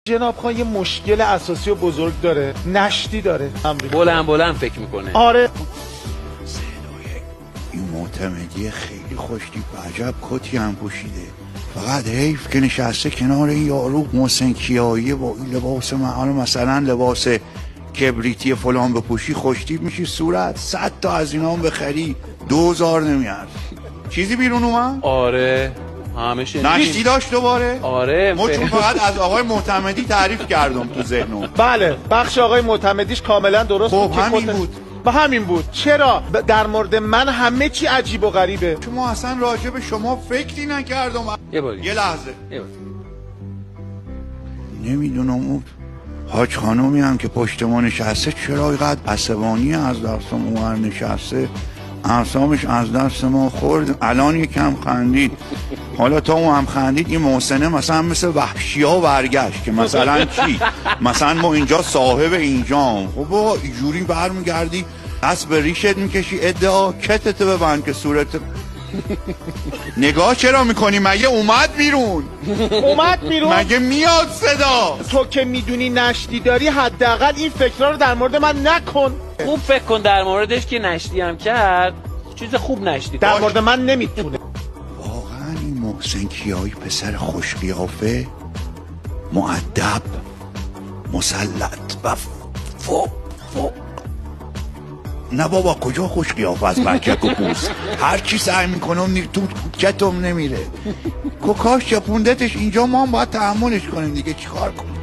جناب خان یه مشکل اساسی و بزرگ داره، نشتی داره. بلند فکر میکنه. آره. این معتمدی خیلی خوشتیپ، عجب کتی هم پوشیده. فقط حیف که نشسته کنار این یارو محسن کیایی با این لباس مثلا لباس کبریتی فلان بپوشی خوشتیپ میشی صورت. 100 تا از اینا هم بخری 2000 نمیارد. چیزی بیرون اومد؟ آره همه نشتی داشت دوباره؟ آره ما چون فقط از آقای معتمدی تعریف کردم تو ذهنم. بله بخش آقای معتمدیش کاملا درست خب بود که همین بود. و همین بود. چرا در مورد من همه چی عجیب و غریبه؟ شما اصلا راجع به شما فکری نکردم. یه لحظه نمیدونم اون حاج خانومی هم که پشت ما نشسته چرا اینقدر عصبانی از دستم اونور نشسته، اعصابش از دست ما خورد. الان یکم خندید، حالا تا اون هم خندید این محسنه مثلا مثل وحشی ها برگشت که مثلا چی؟ مثلا ما اینجا صاحب اینجام. خب با اینجوری برمیگردی دست به ریشت میکشی ادعا کتت ببند که صورت نگاه چرا میکنی؟ مگه اومد بیرون؟ اومد بیرون؟ مگه میاد صدا؟ تو که میدونی نشتی داری حداقل این فکرها رو در مورد من نکن. خوب فکر کن در موردش که نشتی هم کرد چیز خوب نشتی در مورد من نمیتونه. واقعا این محسن کیایی پسر خوش قیافه، مؤدب، مسلط و نه بابا کجا خوش قیافه از بچک و پوست. هر چی سعی میکنم تو چتم نمیره. کاش چپوندتش اینجا ما هم باید تحملش کنیم دیگه، چیکار کنیم؟